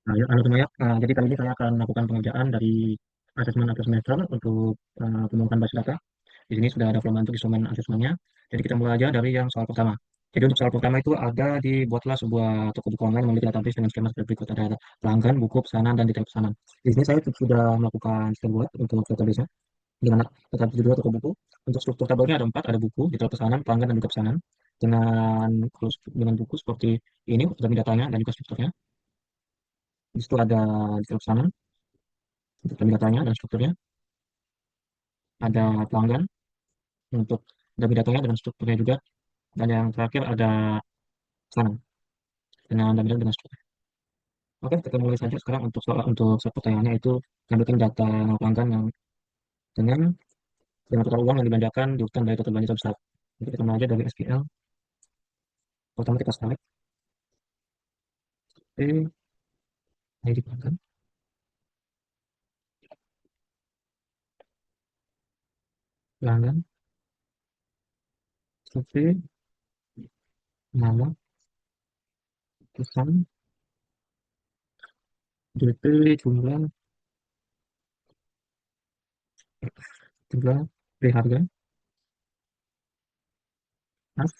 Nah, ya, ya. Jadi kali ini saya akan melakukan pengerjaan dari asesmen akhir semester untuk pemungutan basis data. Di sini sudah ada format untuk instrumen asesmennya. Jadi kita mulai aja dari yang soal pertama. Jadi untuk soal pertama itu ada dibuatlah sebuah toko buku online memiliki database dengan skema seperti berikut. Ada pelanggan, buku, pesanan, dan detail pesanan. Di sini saya sudah melakukan step buat untuk database-nya. Di mana tetap judul toko buku. Untuk struktur tabelnya ada 4, ada buku, detail pesanan, pelanggan, dan juga pesanan. Dengan buku seperti ini, untuk datanya dan juga strukturnya. Di situ ada detail pesanan, untuk datanya dan strukturnya. Ada pelanggan untuk datanya dengan strukturnya juga. Dan yang terakhir ada pesanan dengan dengan struktur. Oke, kita mulai saja sekarang untuk soal pertanyaannya itu mengambilkan data pelanggan yang dengan total uang yang dibelanjakan di urutan dari total belanja terbesar. Jadi kita mulai aja dari SQL. Pertama kita select ID pelanggan, pelanggan, survei, nama, pesan, DP, jumlah, harga, as,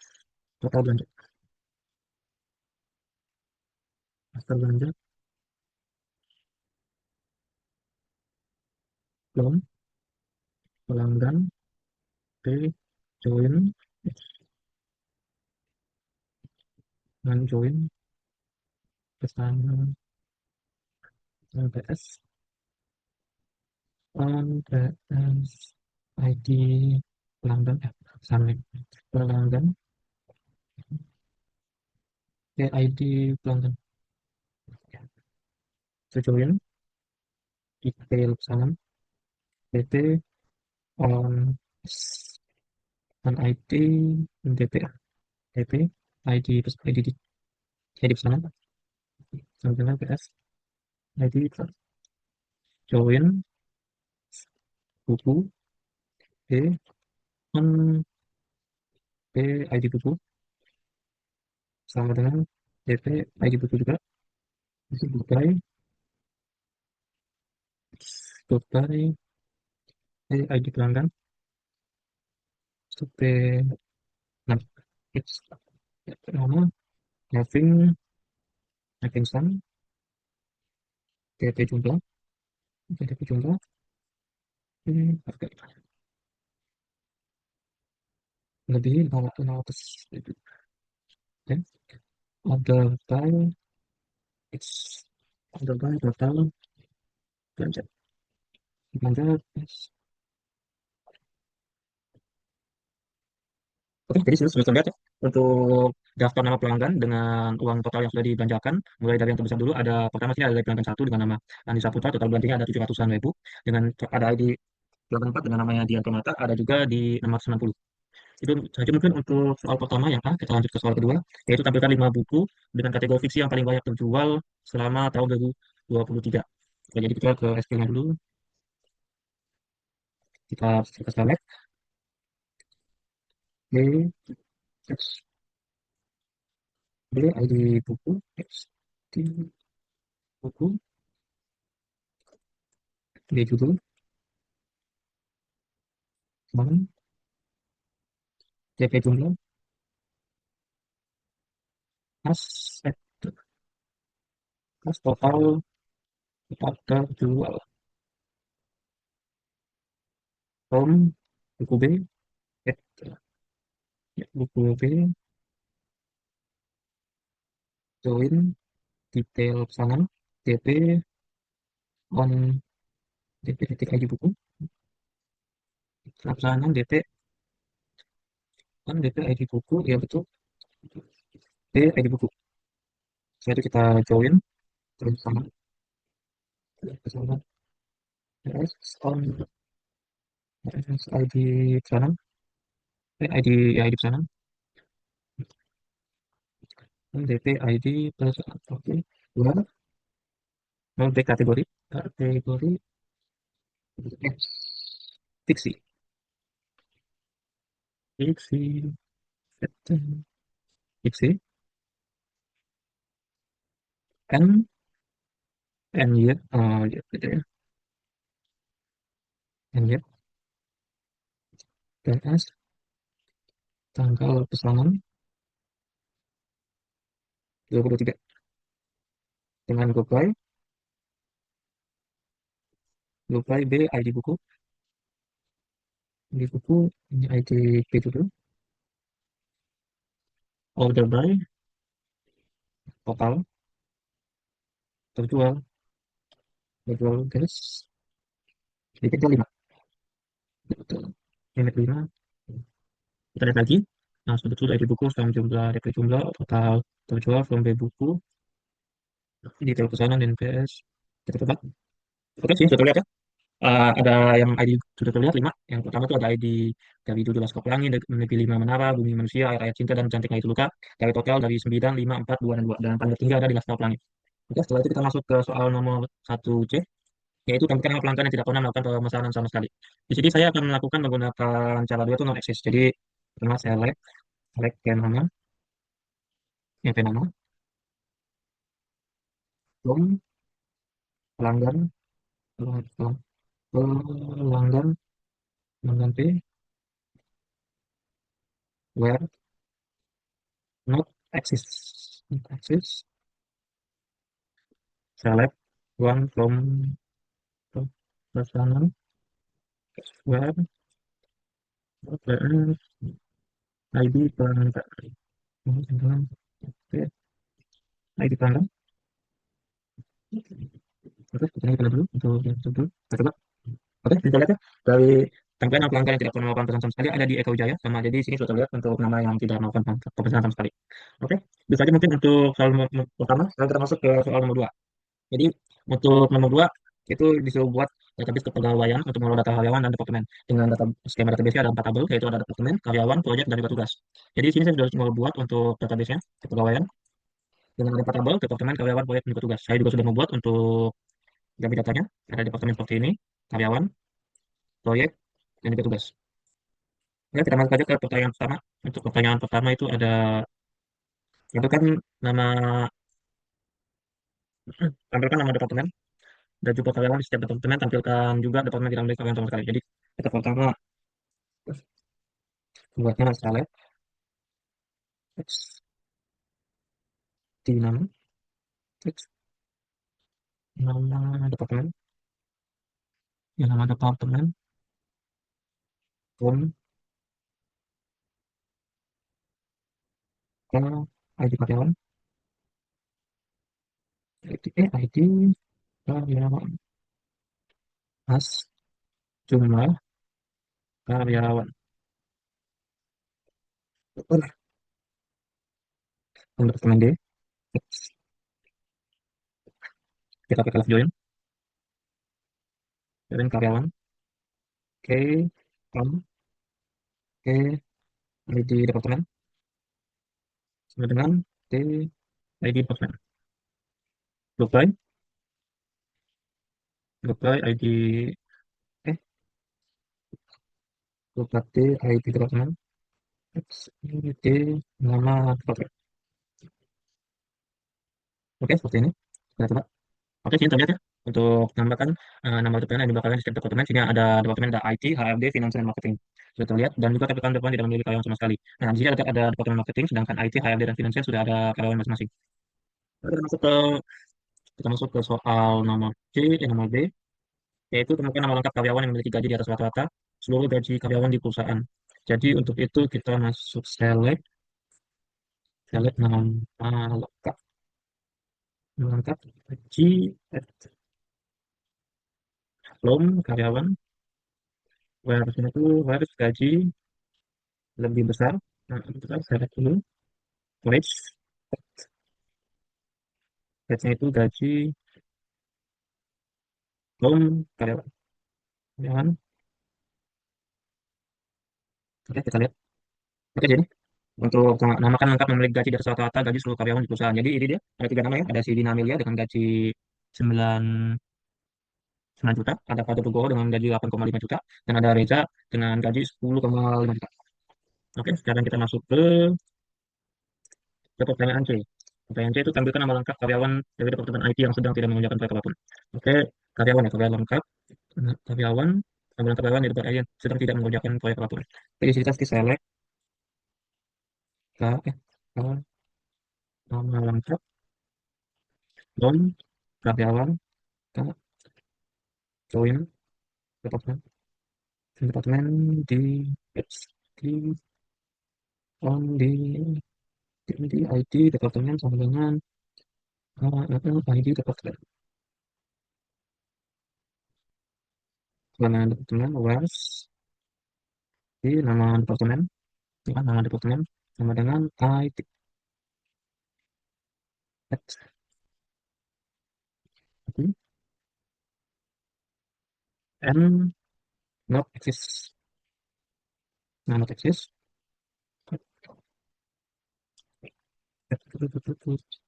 total belanja, master belanja, loan, pelanggan, P, join, non join, pesanan, PS, on PS, ID pelanggan, pesanan, pelanggan, ID pelanggan, to join, detail pesanan, DP, on, on ID, DP, DP, ID pesanan, sama dengan PS, ID, join, buku, P, on, P, ID buku, sama dengan DP, ID buku juga, itu goodbye, goodbye, ID pelanggan, stop, nah, it's, nama, having, having some, DP jumlah, DP jumlah, harga, lebih 500, ya, order by, it's, order by total, belanja, belanja, oke, jadi sudah terlihat ya untuk daftar nama pelanggan dengan uang total yang sudah dibelanjakan. Mulai dari yang terbesar dulu, ada pertama sini ada dari pelanggan satu dengan nama Anissa Putra, total belanjanya ada 700-an ribu. Dengan ada ID pelanggan 4 dengan namanya Dian Permata, ada juga di nomor 90. Itu saja mungkin untuk soal pertama yang A. Kita lanjut ke soal kedua, yaitu tampilkan 5 buku dengan kategori fiksi yang paling banyak terjual selama tahun 2023. Oke, jadi kita ke SQ-nya dulu, kita select B, X, B, ID buku, X, T, buku, D judul, bank, CP jumlah, aset, kas total, pada jual, tom, buku B, et, ya, buku B, join, detail pesanan, DP, on, DP titik ID buku, pesanan, DP, on, DP ID buku, ya betul, D, ID buku. Setelah itu kita join, join pesanan, pesanan, S, on, S, ID pesanan, ID, ID pesanan, DP, ID pesanan, oke, dua, mau D kategori, kategori, X, fiksi, fiksi, fiksi, N, and year, gitu ya, and year, PNS, tanggal pesanan 23 dengan GoPay, GoPay B, ID buku, di buku, ini ID B dulu, order by, total, terjual, terjual gas, sedikit 5, betul, limit 5, kita lihat lagi, nah sebetulnya ID buku sama jumlah, DP jumlah, total, terjual, from B buku, detail pesanan, NPS, kita coba, oke sih, sudah terlihat ya. Ada yang ID sudah terlihat 5. Yang pertama itu ada ID dari 17 Pelangi, dari Negeri 5 Menara, Bumi Manusia, Air Ayat Cinta, dan Cantiknya Itu Luka. Dari total dari 9, 5, 4, 2, dan 2. Dan paling tertinggi ada di Laskar Pelangi. Oke, setelah itu kita masuk ke soal nomor 1C, yaitu tentang nama pelanggan yang tidak pernah melakukan pemesanan sama sekali. Di sini saya akan melakukan menggunakan cara dua itu non eksis. Jadi, pertama select, select ke nama, yang nama, from, pelanggan, pelanggan, pelanggan, pelanggan P, where, not exist. Not exist. Select one from pesanan web OTM ID pelanggan. Oke, ID pelanggan. Oke, kita ini dulu untuk yang itu dulu. Kita coba. Oke, kita lihat ya. Dari tampilan pelanggan yang tidak pernah melakukan pesan sama sekali ada di Eka Wijaya sama. Jadi sini sudah terlihat untuk nama yang tidak melakukan pemesanan sama sekali. Oke, bisa aja mungkin untuk soal pertama. Sekarang kita masuk ke soal nomor 2. Jadi untuk nomor 2 itu disuruh buat database kepegawaian untuk mengelola data karyawan dan departemen. Dengan data skema database ada 4 tabel, yaitu ada departemen, karyawan, proyek, dan juga tugas. Jadi sini saya sudah mau buat untuk database-nya kepegawaian dengan ada 4 tabel, departemen, karyawan, proyek, dan juga tugas. Saya juga sudah membuat untuk gambar datanya ada departemen seperti ini, karyawan, proyek, dan juga tugas. Ya, kita masuk saja ke pertanyaan pertama. Untuk pertanyaan pertama itu ada itu kan nama tampilkan nama departemen dan juga karyawan di setiap departemen, tampilkan juga departemen tidak memiliki karyawan sama sekali. Jadi kita pertama buatnya select text di nama teks nama departemen, yang nama departemen, from, ke ID karyawan, ID karyawan, as jumlah karyawan. Betul. From departemen D, teks, kita pakai kelas join, join karyawan, K, from, K, ID departemen, sama dengan T, ID departemen. Apply, apply ID, eh, apply T, ID departemen, X, ID, nama departemen. Oke, seperti ini. Kita coba. Oke, sini terlihat ya. Untuk menambahkan nama departemen yang dibakarkan di setiap departemen, sini ada departemen ada IT, HRD, Finance, dan Marketing. Sudah terlihat dan juga tampilkan depan tidak memiliki karyawan sama sekali. Nah, di sini ada departemen marketing, sedangkan IT, HRD, dan Finance sudah ada karyawan masing-masing. Oke, kita masuk ke soal nomor C, nomor B, yaitu temukan nama lengkap karyawan yang memiliki gaji di atas rata-rata seluruh gaji karyawan di perusahaan. Jadi untuk itu kita masuk select, select nama lengkap, nama lengkap gaji, belum karyawan, harusnya itu harus gaji lebih besar. Nah, kita select dulu wage, wage itu gaji belum karyawan, karyawan. Oke, kita lihat. Oke, jadi untuk nama kan lengkap memiliki gaji di atas rata-rata gaji seluruh karyawan di perusahaan. Jadi ini dia ada 3 nama ya, ada si Dina Amelia dengan gaji 9 9 juta, ada Fajar Nugroho dengan gaji 8,5 juta, dan ada Reza dengan gaji 10,5 juta. Oke, sekarang kita masuk ke pertanyaan C. Pertanyaan C itu tampilkan nama lengkap karyawan dari Departemen IT yang sedang tidak mengerjakan proyek apapun. Oke, karyawan ya, karyawan lengkap. Karyawan, nama lengkap karyawan di tempat IT yang sedang tidak mengerjakan proyek apapun. Oke, di sini kita select K, K, nama lengkap, don, karyawan, K, join, departemen, departemen di, di, di IT, departemen sama dengan ID departemen. Mana departemen, where's, di nama departemen, ya, nama departemen, sama dengan IT, and not exist, nah, not exist,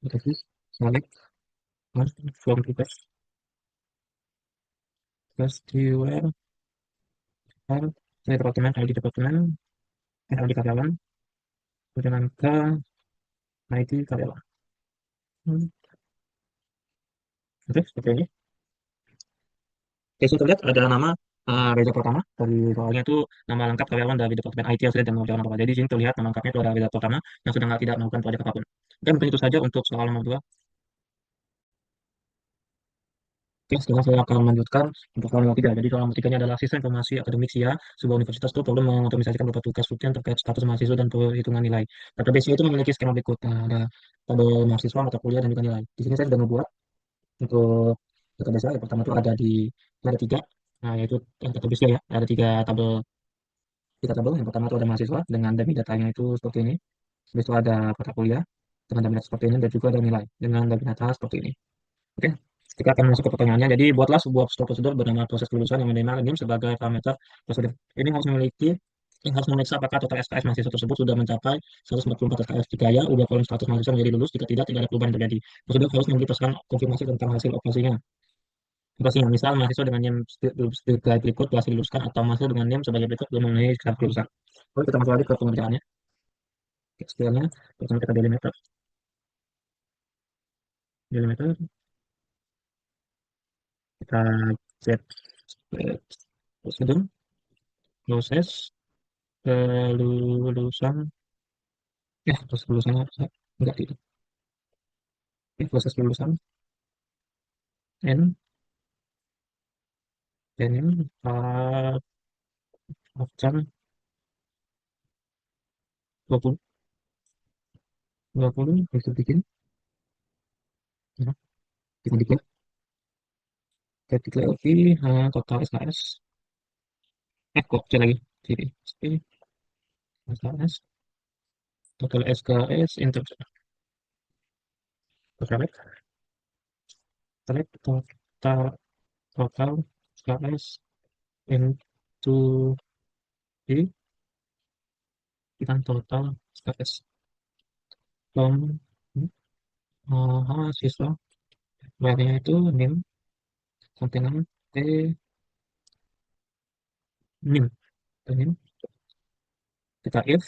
not exist, select, from request, request di where, file, ini departemen, ID departemen, ID karyawan, dengan ke ID karyawan. Oke, seperti ini. Oke, sini terlihat ada nama Reza Pratama dari soalnya itu nama lengkap karyawan dari Departemen IT yang sedang mengerjakan apa. Jadi di sini terlihat nama lengkapnya itu ada Reza Pratama yang sedang tidak melakukan proyek apapun. Oke, mungkin itu saja untuk soal nomor 2. Oke, sekarang saya akan melanjutkan untuk soal nomor 3. Jadi soal nomor 3 ini adalah siswa informasi akademik SIA. Sebuah universitas itu perlu mengotomisasikan beberapa tugas rutin terkait status mahasiswa dan perhitungan nilai. Database SIA itu memiliki skema berikut. Nah, ada tabel mahasiswa, mata kuliah, dan juga nilai. Di sini saya sudah membuat untuk database SIA. Yang pertama itu ada tiga. Nah, yaitu database SIA ya. Ada tiga tabel. Yang pertama itu ada mahasiswa dengan demi datanya itu seperti ini. Habis itu ada mata kuliah dengan demi data seperti ini, dan juga ada nilai dengan demi data seperti ini. Oke, kita akan masuk ke pertanyaannya. Jadi, buatlah sebuah prosedur bernama proses kelulusan yang menerima NIM sebagai parameter prosedur. Ini harus memiliki yang harus memeriksa apakah total SKS mahasiswa tersebut sudah mencapai 144 SKS. Jika ya, ubah kolom status mahasiswa menjadi lulus. Jika tidak, tidak ada perubahan yang terjadi. Prosedur harus memberi pesan konfirmasi tentang hasil operasinya. Operasinya, misal mahasiswa dengan NIM sebagai berikut telah diluluskan, atau mahasiswa dengan NIM sebagai berikut belum memenuhi syarat kelulusan. Lalu kita masuk lagi ke pengerjaannya. Sekiranya, pertama kita delimiter, kita set prosedur, proses, kelulusan, proses kelulusannya enggak tidak. Proses kelulusan N dan ini 4 jam 20 itu bikin ya, kita diklik lagi total SKS, kok C lagi jadi SKS, total SKS enter, select select total SKS into D, kita total SKS from mahasiswa, where-nya itu NIM sampai dengan T NIM, NIM, kita if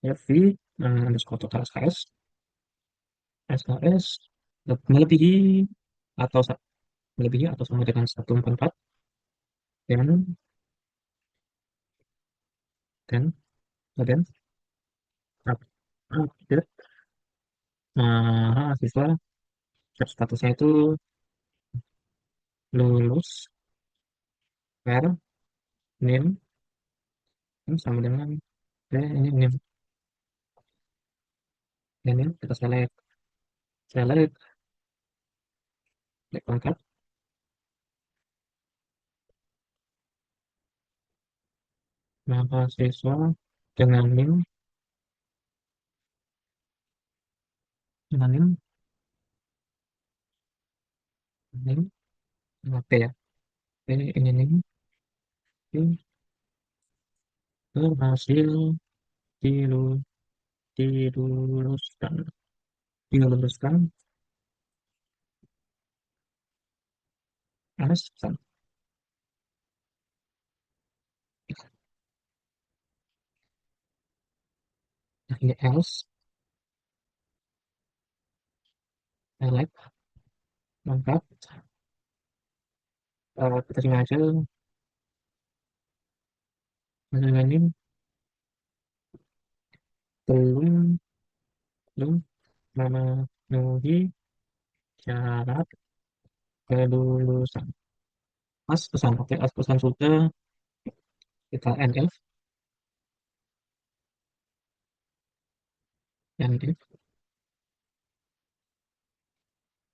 v underscore total SKS melebihi atau sama dengan 144, dan dan dan update mahasiswa statusnya itu lulus, where name sama dengan ini name, dan ini kita select pangkat mahasiswa dengan name name oke ya, ini name ini berhasil dilu- diluluskan diluluskan as nah, ini else select, lengkap, kita sini aja, dengan ini belum, belum memenuhi syarat kelulusan. As pesan, oke, as pesan sudah, kita NF, NF,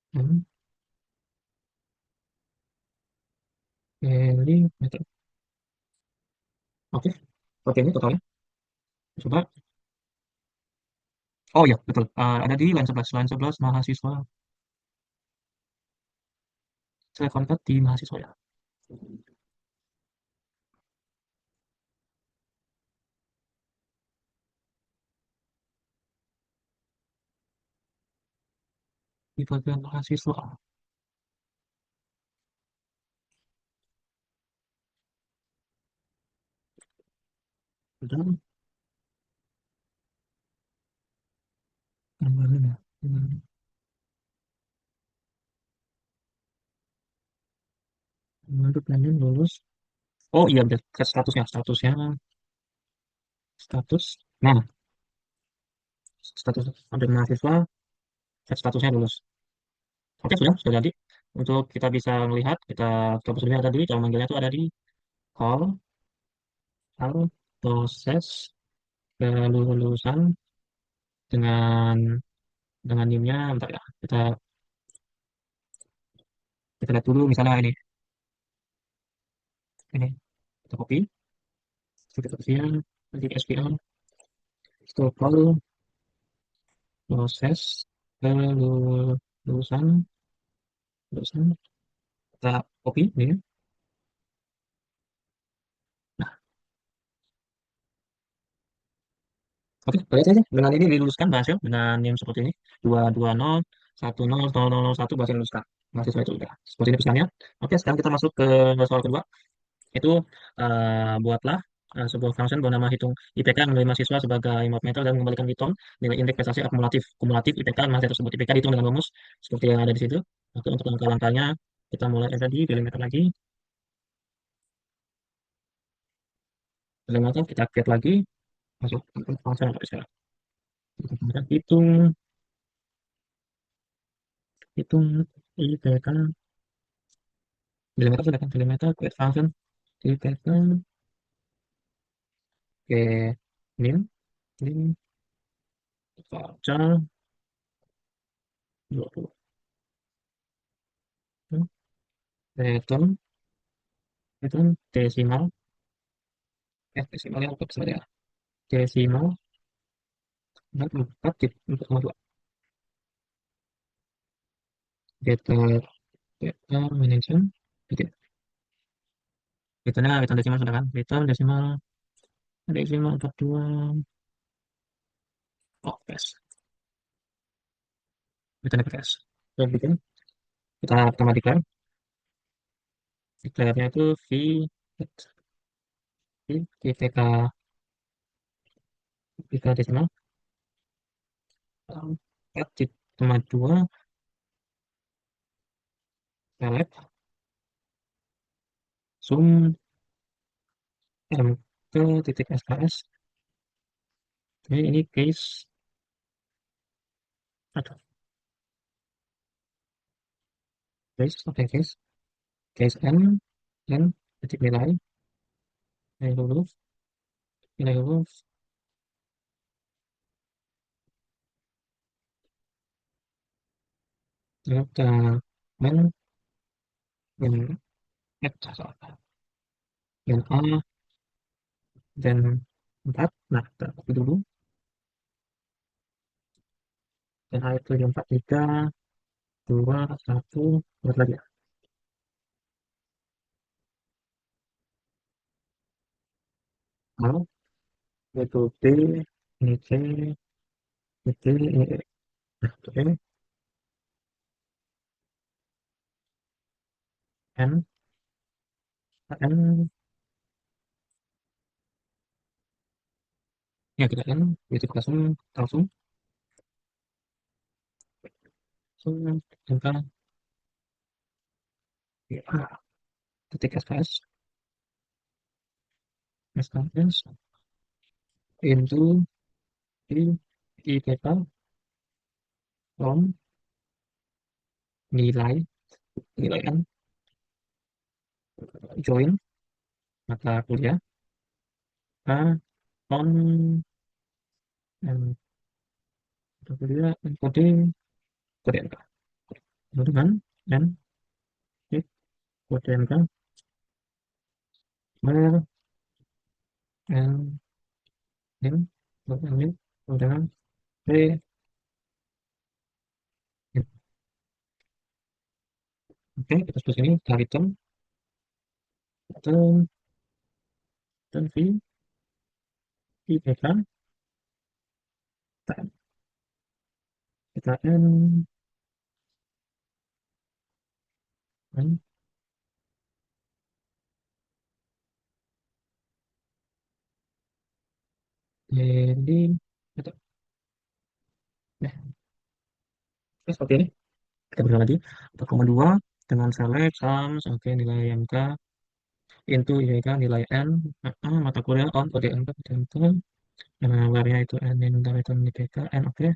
N, Eli, metode. Oke, oke ini totalnya. Coba, oh ya, betul. Ada di line 11 mahasiswa. Saya kontak di mahasiswa ya. Di bagian mahasiswa. Dan kembali ya. Untuk planning lulus. Oh iya, betul. Statusnya, statusnya, status. Nah, status untuk mahasiswa, statusnya lulus. Oke, sudah jadi. Untuk kita bisa melihat, kita coba sebelumnya ada di, cara manggilnya itu ada di call, call, proses, kelulusan dengan NIM-nya, bentar ya. Kita lihat dulu misalnya ini kita copy, kita kasihan, nanti di SQL, itu call, proses, kelulusan, kelulusan, kita copy ini. Nah, oke, kita lihat aja. Dengan ini diluluskan berhasil dengan NIM seperti ini. 220 10 001 berhasil diluluskan. Mahasiswa itu udah. Seperti ini pesannya. Oke, sekarang kita masuk ke soal kedua. Itu buatlah sebuah function bernama hitung IPK yang menerima siswa sebagai parameter dan mengembalikan hitung nilai indeks prestasi akumulatif. Kumulatif IPK mahasiswa tersebut. IPK dihitung dengan rumus seperti yang ada di situ. Oke, untuk langkah-langkahnya kita mulai tadi delimiter lagi. Delimiter kita create lagi. Masuk ke function yang ada sekarang. Kita hitung, hitung IPK. Delimiter sudah kan, delimiter create function IPK. Oke, nim, nim, voucher 20. Return, return desimal, desimal yang untuk saya. Desimal, dan 4 di 4,2. Data, data management, oke. Returnnya, return desimal sudah kan? Return desimal, desimal 42. Oh, PS. Return PS. Kita bikin, kita pertama declare. Declare-nya itu V, V, IPK, IPK desimal, 4 di 2, select, zoom, MT titik SKS. Ini case, aduh, case, oke, case, case N titik nilai, nilai huruf, nilai huruf, delta, N, N, salah, N A, dan 4, nah, kita copy dulu, dan A itu yang 4, 3, 2, 1, buat lagi ya, A, itu B, ini C, ini C, ini E, nah, itu E, N, N, ya kita N, itu langsung, langsung, angka ya, ketik SKS SKS into IPK on nilai nilai N join mata kuliah A on N mata kuliah kode kode NK dengan N titik kode NK where N N N dengan P. Oke, kita sebelah sini cari term V IPK kita N jadi itu ya seperti ini kita berulang lagi 4,2 dengan select sums oke nilai MK into IPK nilai N mata kuliah on kode MK kode MK where-nya itu N nilai itu IPK N oke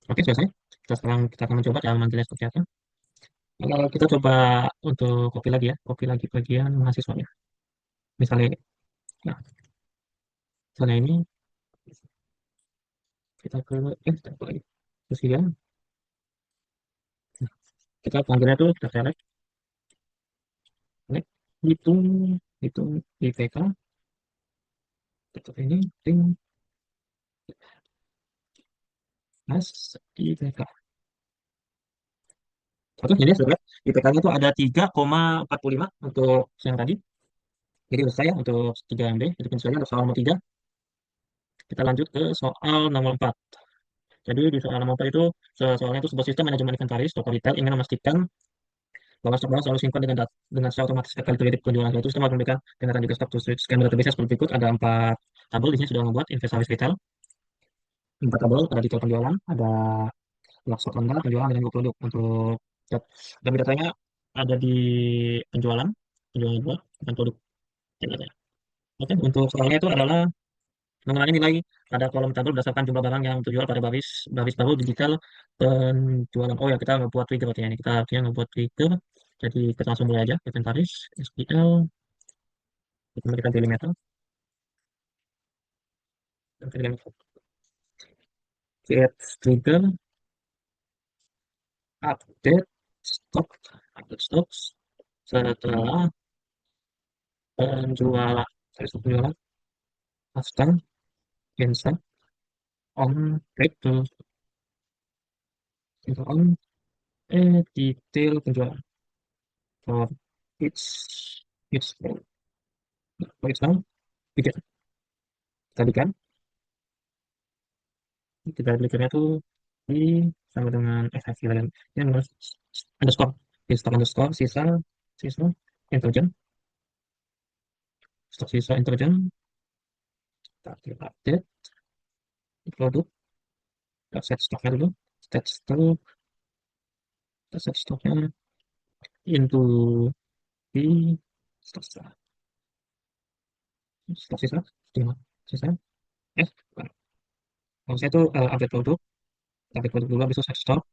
oke selesai kita akan mencoba cara manggilnya seperti apa. Kita coba untuk copy lagi ya copy lagi bagian mahasiswanya misalnya ini nah misalnya ini kita ke kita ke lagi terus ya kita panggilnya tuh kita select select hitung hitung IPK tetap ini ting mas IPK oke jadi sudah IPK-nya itu ada 3,45 untuk yang tadi jadi selesai ya untuk 3 MB jadi penyesuaian untuk soal nomor 3 kita lanjut ke soal nomor 4 jadi di soal nomor 4 itu soalnya itu sebuah sistem manajemen inventaris toko retail ingin memastikan bahwa stok barang selalu simpan dengan secara otomatis setiap kali terjadi penjualan suatu sistem harus memberikan dengan juga stok to scan database seperti berikut ada 4 tabel di sini sudah membuat inventaris retail 4 tabel ada detail penjualan ada blok stok anda penjualan dengan 2 produk untuk dan datanya ada di penjualan penjualan dua bukan produk datanya. Oke untuk soalnya itu adalah mengenai nilai ada kolom tabel berdasarkan jumlah barang yang terjual pada baris baris baru di detail penjualan oh ya kita membuat trigger artinya ini kita artinya membuat trigger jadi kita langsung mulai aja inventaris SQL kita berikan delimiter create trigger update stock update stocks setelah penjualan dari stok penjualan after insert on break to insert on detail penjualan for each for each now bikin kita bikin kita belikannya tuh di sama dengan hasil yang underscore di stok underscore sisa sisa integer stok sisa integer kita update produk kita set stoknya dulu set stoknya into di stok sisa stok sisa stima sisa bukan. Kalau saya tuh update produk dulu habis itu set stop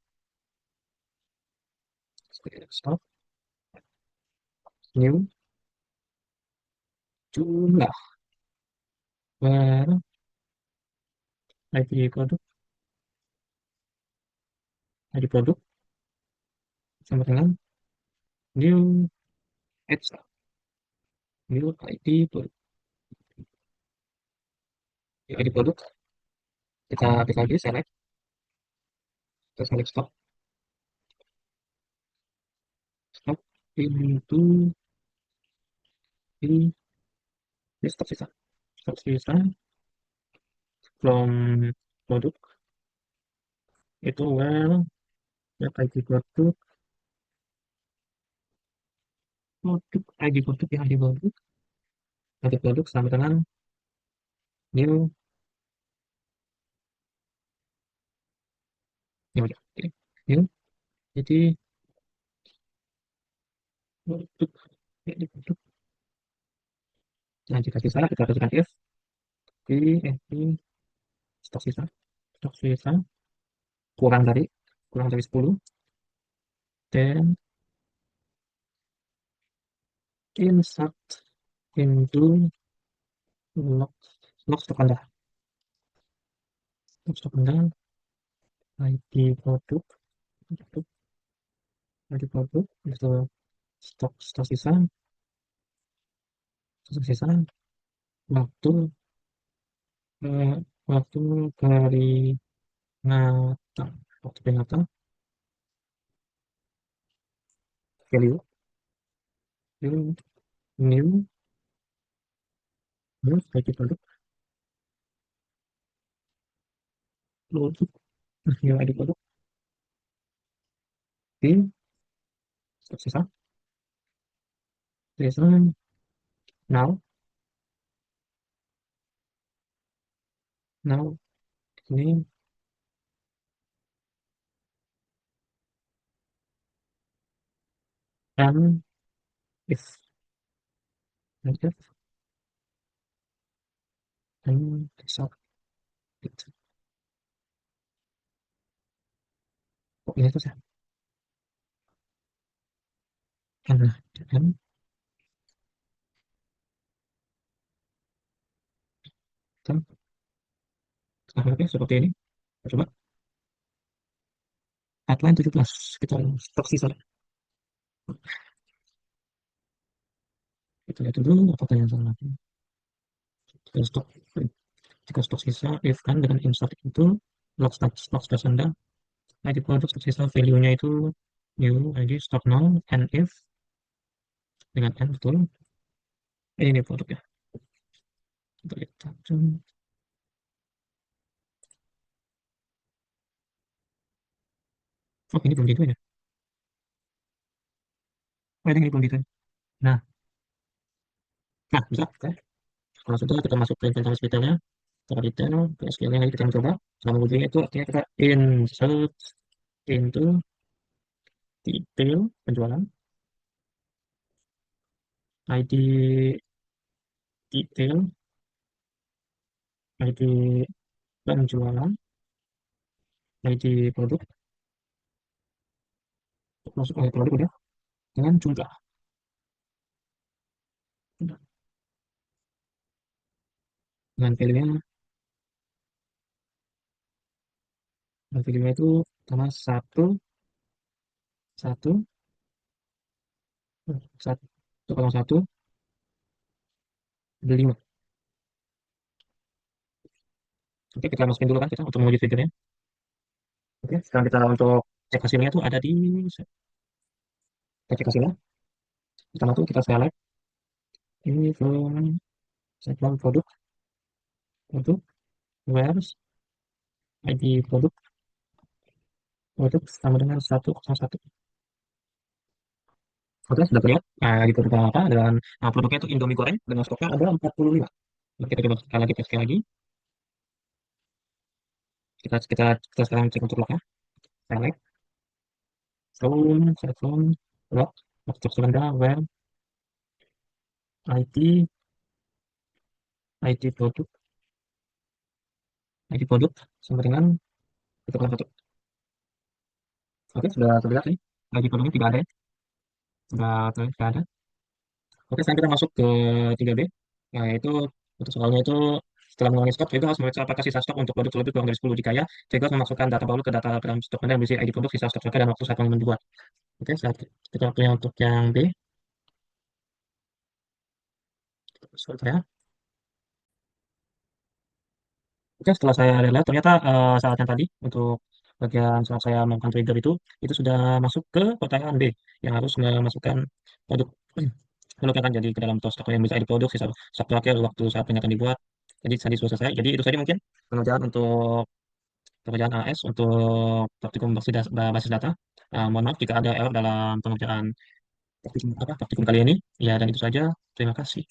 new jumlah where ID produk sama dengan new extra new ID produk kita klik lagi select kita select stop into di stop sisa from produk itu well ya ID produk ya ID produk sama dengan new new aja. Oke. New Jadi untuk ini produk. Nah, jika sisa kita kasihkan if di stok sisa, stok sisa kurang dari kurang dari 10, then insert into log log stok Anda. Log stok Anda, ID produk, produk, ID produk, itu stok stok sisa, waktu eh, waktu peringatan, waktu peringatan, value, new, new, new, ID produk, produk, new ID produk, di stok sisa, now, now, ini, and if, and if, and result, itu. Oh, ini tuh ya, and, dan, seperti ini. Kita coba, headline 17, kita stok sisa, kita lihat dulu apakah yang salah. Jika stok, jika stok sisa, if kan dengan insert itu, stok stok Anda, ID produk stok sisa, value-nya itu new ID stock now, and if, dengan n betul, ini produk ya. Kita lihat, oh ini belum gitu ya. Oh ini belum gitu. Nah, nah bisa, oke. Kalau sudah kita masuk ke inventaris detailnya, kita detail, ke SQL-nya lagi kita mencoba. Selama ujungnya itu artinya kita insert into detail penjualan, ID detail, ID penjualan, ID produk, masuk oleh produk udah, dengan jumlah. Dengan value-nya, dan value-nya itu sama satu, satu, satu, 1,1, 5. Oke, kita masukin dulu kan kita untuk menguji fiturnya. Oke, sekarang kita untuk cek hasilnya itu ada di, kita cek hasilnya. Pertama tuh kita select ini from segmen produk, produk, where ID produk, produk sama dengan 101. Oke, sudah terlihat di produk apa dan produknya itu Indomie goreng dengan stoknya ada 45. Nah, kita coba sekali lagi. Kita sekarang cek untuk lognya. Select, select from log, log sebentar, where ID, ID produk, ID produk sama dengan itu kan satu. Oke, sudah terlihat nih. ID produknya tidak ada ya. Sudah terlihat tidak ada. Oke, sekarang kita masuk ke 3B. Nah, itu untuk soalnya itu setelah mengulangi stok, juga harus memeriksa apakah sisa stok untuk produk lebih kurang dari 10. Jika ya, juga harus memasukkan data baru ke data dalam stok Anda yang berisi ID produk, sisa stok stoknya, dan waktu saat pengiriman dibuat. Oke, saat kita waktunya untuk yang B. Sorry, saya. Oke, setelah saya lihat, ternyata saat yang tadi, untuk bagian saat saya melakukan trigger itu sudah masuk ke pertanyaan B, yang harus memasukkan produk produk yang akan jadi ke dalam stok yang bisa diproduksi stok terakhir waktu saat peringatan dibuat. Jadi tadi sudah selesai. Jadi itu saja mungkin pengerjaan untuk pekerjaan AS untuk praktikum basis data. Mohon maaf jika ada error dalam pengerjaan praktikum kali ini. Ya, dan itu saja. Terima kasih.